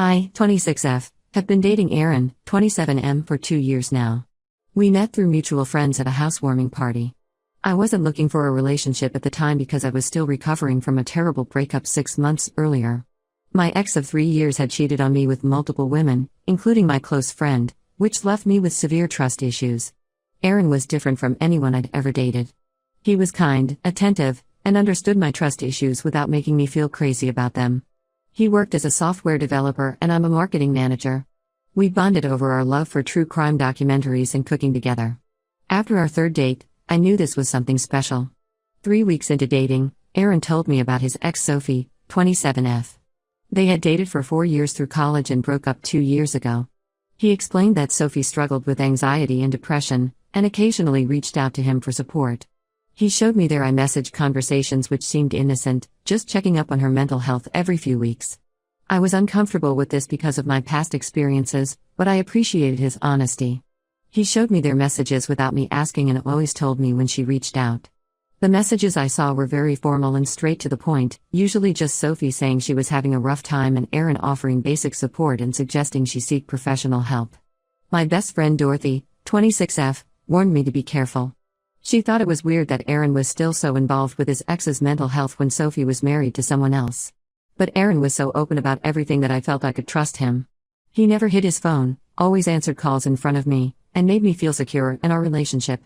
I, 26F, have been dating Aaron, 27M, for 2 years now. We met through mutual friends at a housewarming party. I wasn't looking for a relationship at the time because I was still recovering from a terrible breakup 6 months earlier. My ex of 3 years had cheated on me with multiple women, including my close friend, which left me with severe trust issues. Aaron was different from anyone I'd ever dated. He was kind, attentive, and understood my trust issues without making me feel crazy about them. He worked as a software developer and I'm a marketing manager. We bonded over our love for true crime documentaries and cooking together. After our third date, I knew this was something special. 3 weeks into dating, Aaron told me about his ex Sophie, 27F. They had dated for 4 years through college and broke up 2 years ago. He explained that Sophie struggled with anxiety and depression, and occasionally reached out to him for support. He showed me their iMessage conversations which seemed innocent, just checking up on her mental health every few weeks. I was uncomfortable with this because of my past experiences, but I appreciated his honesty. He showed me their messages without me asking and always told me when she reached out. The messages I saw were very formal and straight to the point, usually just Sophie saying she was having a rough time and Aaron offering basic support and suggesting she seek professional help. My best friend Dorothy, 26F, warned me to be careful. She thought it was weird that Aaron was still so involved with his ex's mental health when Sophie was married to someone else. But Aaron was so open about everything that I felt I could trust him. He never hid his phone, always answered calls in front of me, and made me feel secure in our relationship.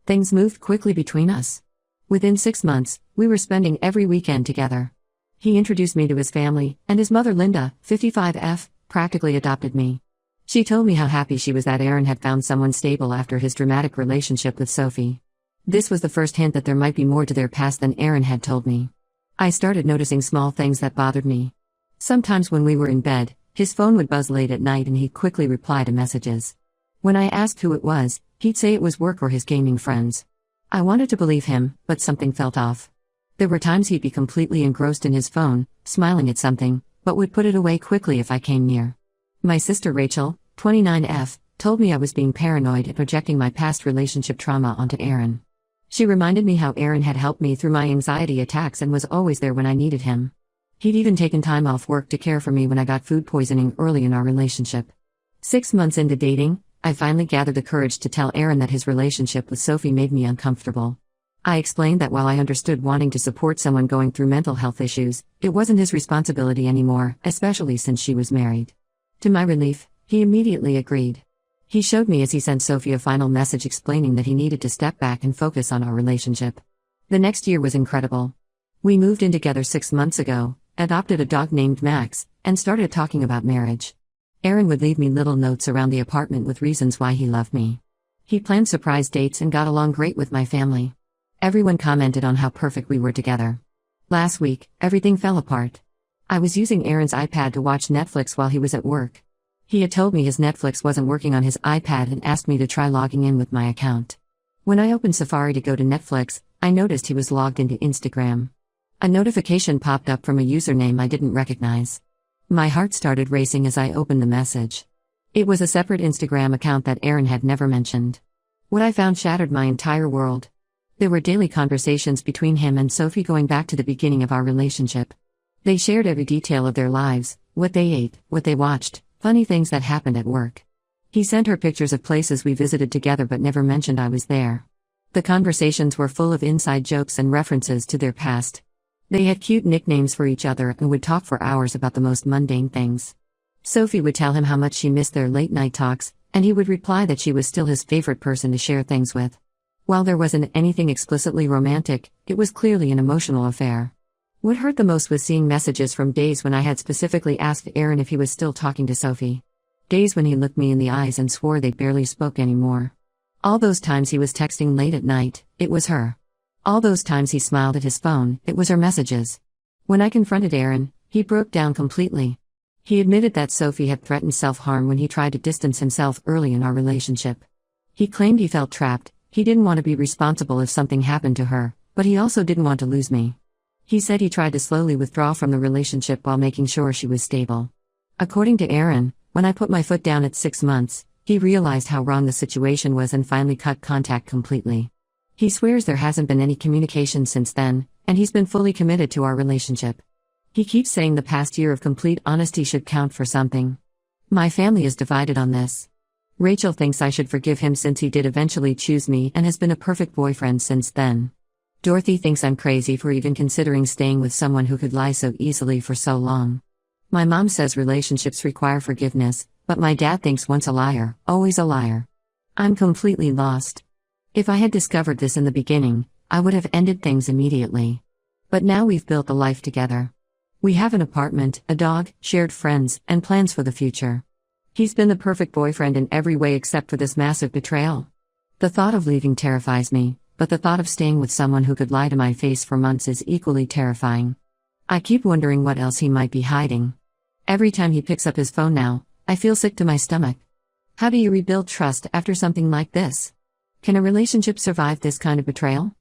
Things moved quickly between us. Within 6 months, we were spending every weekend together. He introduced me to his family, and his mother Linda, 55F, practically adopted me. She told me how happy she was that Aaron had found someone stable after his dramatic relationship with Sophie. This was the first hint that there might be more to their past than Aaron had told me. I started noticing small things that bothered me. Sometimes when we were in bed, his phone would buzz late at night and he'd quickly reply to messages. When I asked who it was, he'd say it was work or his gaming friends. I wanted to believe him, but something felt off. There were times he'd be completely engrossed in his phone, smiling at something, but would put it away quickly if I came near. My sister Rachel, 29F, told me I was being paranoid and projecting my past relationship trauma onto Aaron. She reminded me how Aaron had helped me through my anxiety attacks and was always there when I needed him. He'd even taken time off work to care for me when I got food poisoning early in our relationship. 6 months into dating, I finally gathered the courage to tell Aaron that his relationship with Sophie made me uncomfortable. I explained that while I understood wanting to support someone going through mental health issues, it wasn't his responsibility anymore, especially since she was married. To my relief, he immediately agreed. He showed me as he sent Sophie a final message explaining that he needed to step back and focus on our relationship. The next year was incredible. We moved in together 6 months ago, adopted a dog named Max, and started talking about marriage. Aaron would leave me little notes around the apartment with reasons why he loved me. He planned surprise dates and got along great with my family. Everyone commented on how perfect we were together. Last week, everything fell apart. I was using Aaron's iPad to watch Netflix while he was at work. He had told me his Netflix wasn't working on his iPad and asked me to try logging in with my account. When I opened Safari to go to Netflix, I noticed he was logged into Instagram. A notification popped up from a username I didn't recognize. My heart started racing as I opened the message. It was a separate Instagram account that Aaron had never mentioned. What I found shattered my entire world. There were daily conversations between him and Sophie going back to the beginning of our relationship. They shared every detail of their lives, what they ate, what they watched, funny things that happened at work. He sent her pictures of places we visited together but never mentioned I was there. The conversations were full of inside jokes and references to their past. They had cute nicknames for each other and would talk for hours about the most mundane things. Sophie would tell him how much she missed their late-night talks, and he would reply that she was still his favorite person to share things with. While there wasn't anything explicitly romantic, it was clearly an emotional affair. What hurt the most was seeing messages from days when I had specifically asked Aaron if he was still talking to Sophie. Days when he looked me in the eyes and swore they barely spoke anymore. All those times he was texting late at night, it was her. All those times he smiled at his phone, it was her messages. When I confronted Aaron, he broke down completely. He admitted that Sophie had threatened self-harm when he tried to distance himself early in our relationship. He claimed he felt trapped, he didn't want to be responsible if something happened to her, but he also didn't want to lose me. He said he tried to slowly withdraw from the relationship while making sure she was stable. According to Aaron, when I put my foot down at 6 months, he realized how wrong the situation was and finally cut contact completely. He swears there hasn't been any communication since then, and he's been fully committed to our relationship. He keeps saying the past year of complete honesty should count for something. My family is divided on this. Rachel thinks I should forgive him since he did eventually choose me and has been a perfect boyfriend since then. Dorothy thinks I'm crazy for even considering staying with someone who could lie so easily for so long. My mom says relationships require forgiveness, but my dad thinks once a liar, always a liar. I'm completely lost. If I had discovered this in the beginning, I would have ended things immediately. But now we've built a life together. We have an apartment, a dog, shared friends, and plans for the future. He's been the perfect boyfriend in every way except for this massive betrayal. The thought of leaving terrifies me, but the thought of staying with someone who could lie to my face for months is equally terrifying. I keep wondering what else he might be hiding. Every time he picks up his phone now, I feel sick to my stomach. How do you rebuild trust after something like this? Can a relationship survive this kind of betrayal?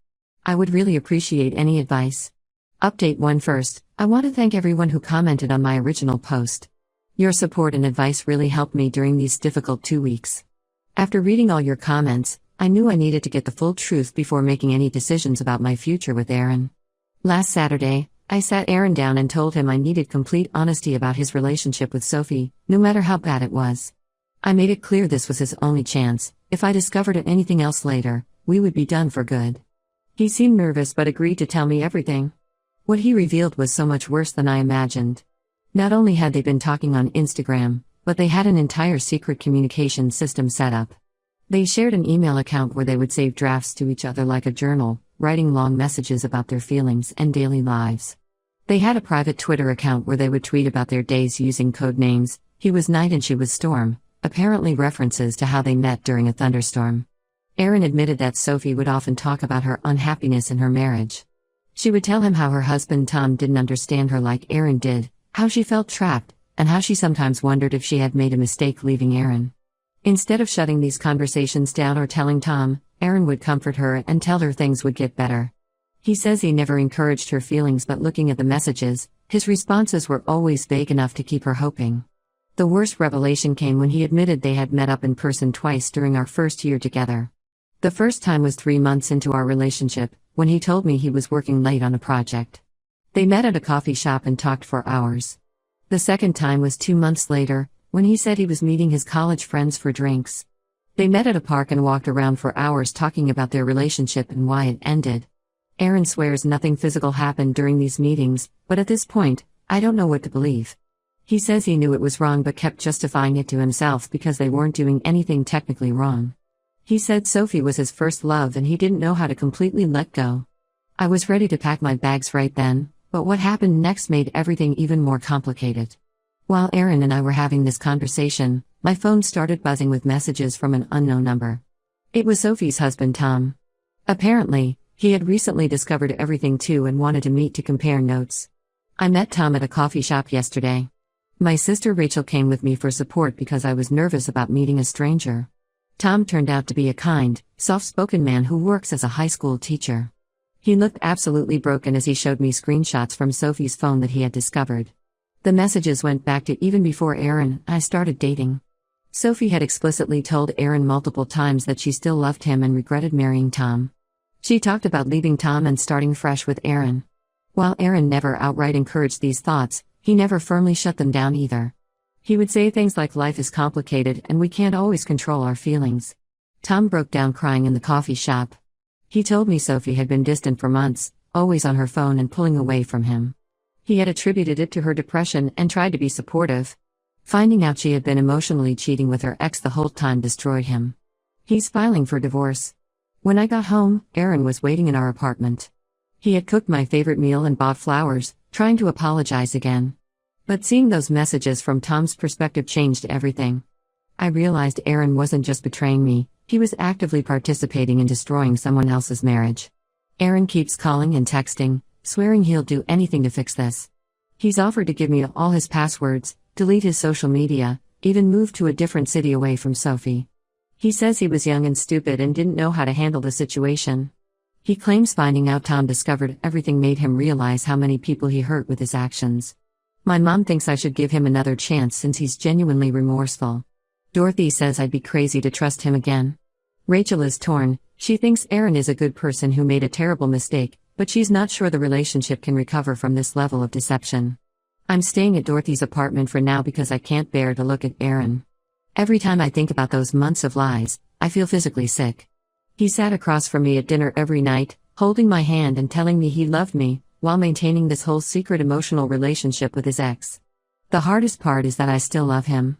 I would really appreciate any advice. Update 1 first, I want to thank everyone who commented on my original post. Your support and advice really helped me during these difficult 2 weeks. After reading all your comments, I knew I needed to get the full truth before making any decisions about my future with Aaron. Last Saturday, I sat Aaron down and told him I needed complete honesty about his relationship with Sophie, no matter how bad it was. I made it clear this was his only chance. If I discovered anything else later, we would be done for good. He seemed nervous but agreed to tell me everything. What he revealed was so much worse than I imagined. Not only had they been talking on Instagram, but they had an entire secret communication system set up. They shared an email account where they would save drafts to each other like a journal, writing long messages about their feelings and daily lives. They had a private Twitter account where they would tweet about their days using code names. He was Night and she was Storm, apparently references to how they met during a thunderstorm. Aaron admitted that Sophie would often talk about her unhappiness in her marriage. She would tell him how her husband Tom didn't understand her like Aaron did, how she felt trapped, and how she sometimes wondered if she had made a mistake leaving Aaron. Instead of shutting these conversations down or telling Tom, Aaron would comfort her and tell her things would get better. He says he never encouraged her feelings, but looking at the messages, his responses were always vague enough to keep her hoping. The worst revelation came when he admitted they had met up in person twice during our first year together. The first time was 3 months into our relationship, when he told me he was working late on a project. They met at a coffee shop and talked for hours. The second time was 2 months later, when he said he was meeting his college friends for drinks. They met at a park and walked around for hours talking about their relationship and why it ended. Aaron swears nothing physical happened during these meetings, but at this point, I don't know what to believe. He says he knew it was wrong but kept justifying it to himself because they weren't doing anything technically wrong. He said Sophie was his first love and he didn't know how to completely let go. I was ready to pack my bags right then, but what happened next made everything even more complicated. While Aaron and I were having this conversation, my phone started buzzing with messages from an unknown number. It was Sophie's husband Tom. Apparently, he had recently discovered everything too and wanted to meet to compare notes. I met Tom at a coffee shop yesterday. My sister Rachel came with me for support because I was nervous about meeting a stranger. Tom turned out to be a kind, soft-spoken man who works as a high school teacher. He looked absolutely broken as he showed me screenshots from Sophie's phone that he had discovered. The messages went back to even before Aaron and I started dating. Sophie had explicitly told Aaron multiple times that she still loved him and regretted marrying Tom. She talked about leaving Tom and starting fresh with Aaron. While Aaron never outright encouraged these thoughts, he never firmly shut them down either. He would say things like life is complicated and we can't always control our feelings. Tom broke down crying in the coffee shop. He told me Sophie had been distant for months, always on her phone and pulling away from him. He had attributed it to her depression and tried to be supportive. Finding out she had been emotionally cheating with her ex the whole time destroyed him. He's filing for divorce. When I got home, Aaron was waiting in our apartment. He had cooked my favorite meal and bought flowers, trying to apologize again. But seeing those messages from Tom's perspective changed everything. I realized Aaron wasn't just betraying me, he was actively participating in destroying someone else's marriage. Aaron keeps calling and texting, swearing he'll do anything to fix this. He's offered to give me all his passwords, delete his social media, even move to a different city away from Sophie. He says he was young and stupid and didn't know how to handle the situation. He claims finding out Tom discovered everything made him realize how many people he hurt with his actions. My mom thinks I should give him another chance since he's genuinely remorseful. Dorothy says I'd be crazy to trust him again. Rachel is torn. She thinks Aaron is a good person who made a terrible mistake, but she's not sure the relationship can recover from this level of deception. I'm staying at Dorothy's apartment for now because I can't bear to look at Aaron. Every time I think about those months of lies, I feel physically sick. He sat across from me at dinner every night, holding my hand and telling me he loved me, while maintaining this whole secret emotional relationship with his ex. The hardest part is that I still love him.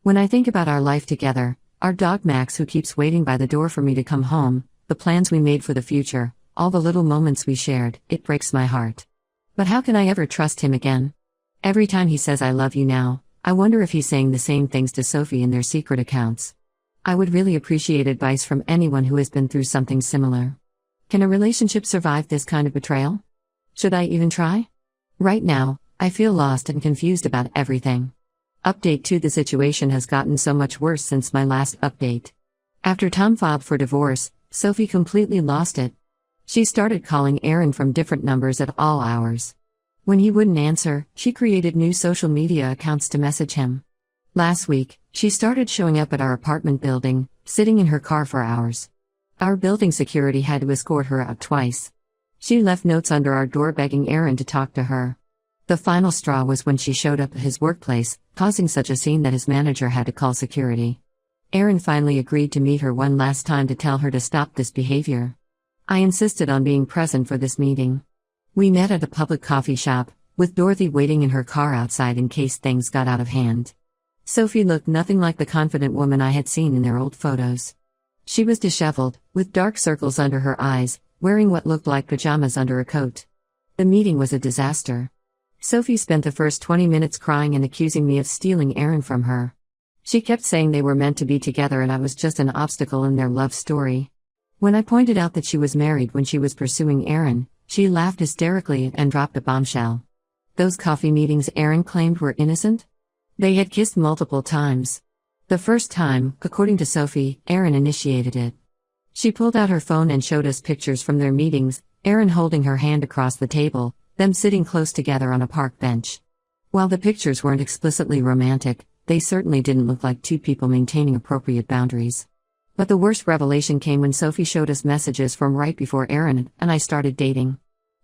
When I think about our life together, our dog Max who keeps waiting by the door for me to come home, the plans we made for the future, all the little moments we shared, it breaks my heart. But how can I ever trust him again? Every time he says I love you now, I wonder if he's saying the same things to Sophie in their secret accounts. I would really appreciate advice from anyone who has been through something similar. Can a relationship survive this kind of betrayal? Should I even try? Right now, I feel lost and confused about everything. Update 2: The situation has gotten so much worse since my last update. After Tom filed for divorce, Sophie completely lost it. She started calling Aaron from different numbers at all hours. When he wouldn't answer, she created new social media accounts to message him. Last week, she started showing up at our apartment building, sitting in her car for hours. Our building security had to escort her out twice. She left notes under our door begging Aaron to talk to her. The final straw was when she showed up at his workplace, causing such a scene that his manager had to call security. Aaron finally agreed to meet her one last time to tell her to stop this behavior. I insisted on being present for this meeting. We met at a public coffee shop, with Dorothy waiting in her car outside in case things got out of hand. Sophie looked nothing like the confident woman I had seen in their old photos. She was disheveled, with dark circles under her eyes, wearing what looked like pajamas under a coat. The meeting was a disaster. Sophie spent the first 20 minutes crying and accusing me of stealing Aaron from her. She kept saying they were meant to be together and I was just an obstacle in their love story. When I pointed out that she was married when she was pursuing Aaron, she laughed hysterically and dropped a bombshell. Those coffee meetings Aaron claimed were innocent? They had kissed multiple times. The first time, according to Sophie, Aaron initiated it. She pulled out her phone and showed us pictures from their meetings, Aaron holding her hand across the table, them sitting close together on a park bench. While the pictures weren't explicitly romantic, they certainly didn't look like two people maintaining appropriate boundaries. But the worst revelation came when Sophie showed us messages from right before Aaron and I started dating.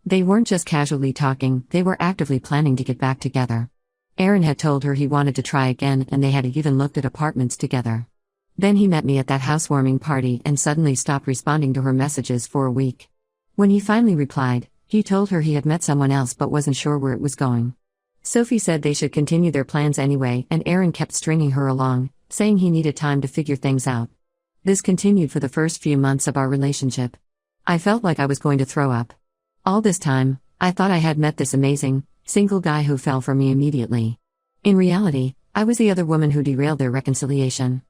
They weren't just casually talking, they were actively planning to get back together. Aaron had told her he wanted to try again and they had even looked at apartments together. Then he met me at that housewarming party and suddenly stopped responding to her messages for a week. When he finally replied, he told her he had met someone else but wasn't sure where it was going. Sophie said they should continue their plans anyway and Aaron kept stringing her along, saying he needed time to figure things out. This continued for the first few months of our relationship. I felt like I was going to throw up. All this time, I thought I had met this amazing, single guy who fell for me immediately. In reality, I was the other woman who derailed their reconciliation.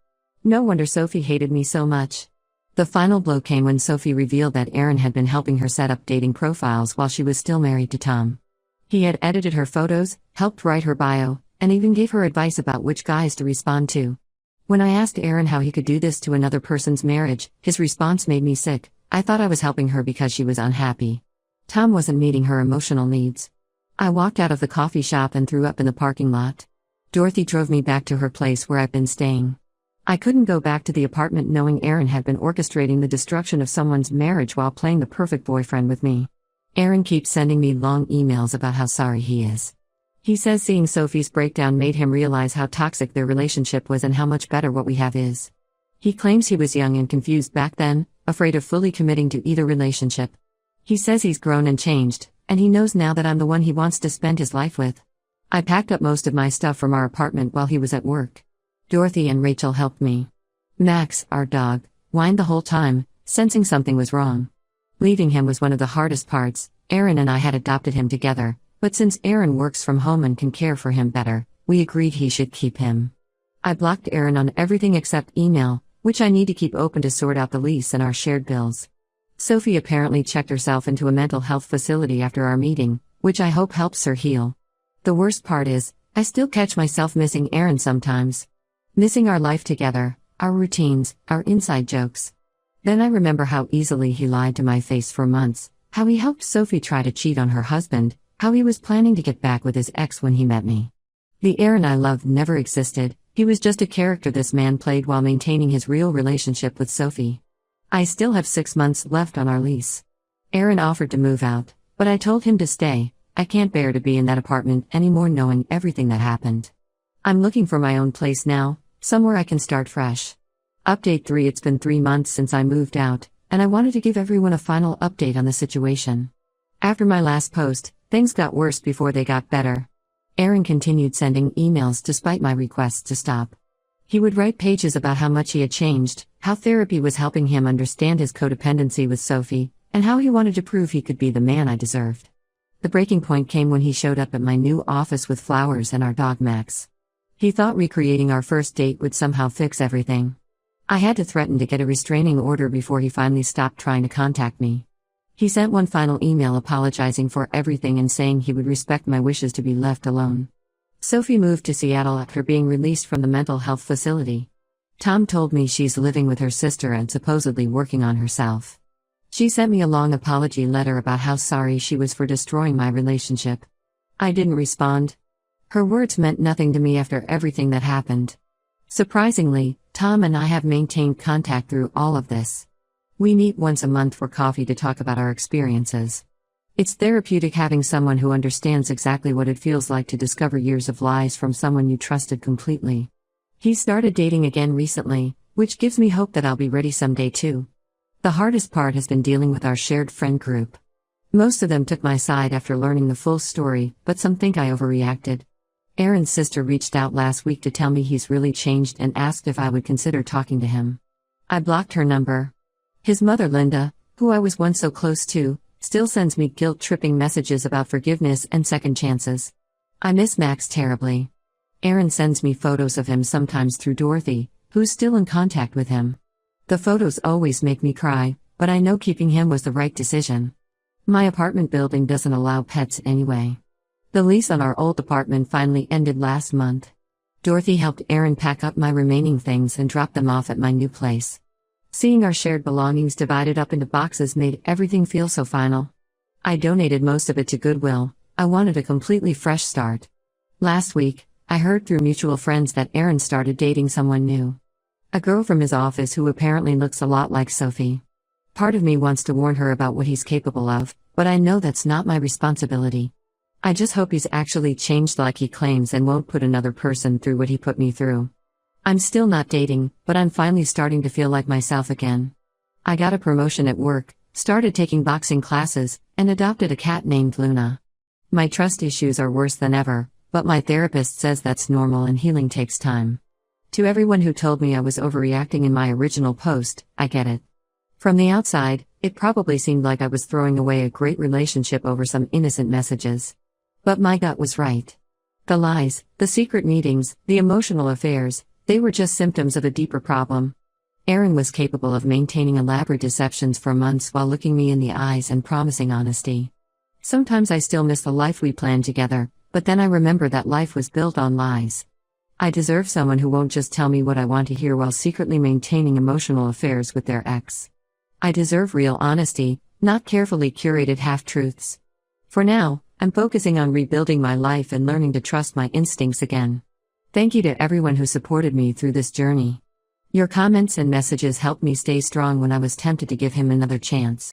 No wonder Sophie hated me so much. The final blow came when Sophie revealed that Aaron had been helping her set up dating profiles while she was still married to Tom. He had edited her photos, helped write her bio, and even gave her advice about which guys to respond to. When I asked Aaron how he could do this to another person's marriage, his response made me sick. I thought I was helping her because she was unhappy. Tom wasn't meeting her emotional needs. I walked out of the coffee shop and threw up in the parking lot. Dorothy drove me back to her place where I've been staying. I couldn't go back to the apartment knowing Aaron had been orchestrating the destruction of someone's marriage while playing the perfect boyfriend with me. Aaron keeps sending me long emails about how sorry he is. He says seeing Sophie's breakdown made him realize how toxic their relationship was and how much better what we have is. He claims he was young and confused back then, afraid of fully committing to either relationship. He says he's grown and changed, and he knows now that I'm the one he wants to spend his life with. I packed up most of my stuff from our apartment while he was at work. Dorothy and Rachel helped me. Max, our dog, whined the whole time, sensing something was wrong. Leaving him was one of the hardest parts. Aaron and I had adopted him together, but since Aaron works from home and can care for him better, we agreed he should keep him. I blocked Aaron on everything except email, which I need to keep open to sort out the lease and our shared bills. Sophie apparently checked herself into a mental health facility after our meeting, which I hope helps her heal. The worst part is, I still catch myself missing Aaron sometimes. Missing our life together, our routines, our inside jokes. Then I remember how easily he lied to my face for months, how he helped Sophie try to cheat on her husband, how he was planning to get back with his ex when he met me. The Aaron I loved never existed, he was just a character this man played while maintaining his real relationship with Sophie. I still have 6 months left on our lease. Aaron offered to move out, but I told him to stay, I can't bear to be in that apartment anymore knowing everything that happened. I'm looking for my own place now, somewhere I can start fresh. Update 3. It's been 3 months since I moved out, and I wanted to give everyone a final update on the situation. After my last post, things got worse before they got better. Aaron continued sending emails despite my requests to stop. He would write pages about how much he had changed, how therapy was helping him understand his codependency with Sophie, and how he wanted to prove he could be the man I deserved. The breaking point came when he showed up at my new office with flowers and our dog Max. He thought recreating our first date would somehow fix everything. I had to threaten to get a restraining order before he finally stopped trying to contact me. He sent one final email apologizing for everything and saying he would respect my wishes to be left alone. Sophie moved to Seattle after being released from the mental health facility. Tom told me she's living with her sister and supposedly working on herself. She sent me a long apology letter about how sorry she was for destroying my relationship. I didn't respond. Her words meant nothing to me after everything that happened. Surprisingly, Tom and I have maintained contact through all of this. We meet once a month for coffee to talk about our experiences. It's therapeutic having someone who understands exactly what it feels like to discover years of lies from someone you trusted completely. He started dating again recently, which gives me hope that I'll be ready someday too. The hardest part has been dealing with our shared friend group. Most of them took my side after learning the full story, but some think I overreacted. Aaron's sister reached out last week to tell me he's really changed and asked if I would consider talking to him. I blocked her number. His mother Linda, who I was once so close to, still sends me guilt-tripping messages about forgiveness and second chances. I miss Max terribly. Aaron sends me photos of him sometimes through Dorothy, who's still in contact with him. The photos always make me cry, but I know keeping him was the right decision. My apartment building doesn't allow pets anyway. The lease on our old apartment finally ended last month. Dorothy helped Aaron pack up my remaining things and drop them off at my new place. Seeing our shared belongings divided up into boxes made everything feel so final. I donated most of it to Goodwill. I wanted a completely fresh start. Last week, I heard through mutual friends that Aaron started dating someone new. A girl from his office who apparently looks a lot like Sophie. Part of me wants to warn her about what he's capable of, but I know that's not my responsibility. I just hope he's actually changed like he claims and won't put another person through what he put me through. I'm still not dating, but I'm finally starting to feel like myself again. I got a promotion at work, started taking boxing classes, and adopted a cat named Luna. My trust issues are worse than ever, but my therapist says that's normal and healing takes time. To everyone who told me I was overreacting in my original post, I get it. From the outside, it probably seemed like I was throwing away a great relationship over some innocent messages. But my gut was right. The lies, the secret meetings, the emotional affairs, they were just symptoms of a deeper problem. Aaron was capable of maintaining elaborate deceptions for months while looking me in the eyes and promising honesty. Sometimes I still miss the life we planned together, but then I remember that life was built on lies. I deserve someone who won't just tell me what I want to hear while secretly maintaining emotional affairs with their ex. I deserve real honesty, not carefully curated half-truths. For now, I'm focusing on rebuilding my life and learning to trust my instincts again. Thank you to everyone who supported me through this journey. Your comments and messages helped me stay strong when I was tempted to give him another chance.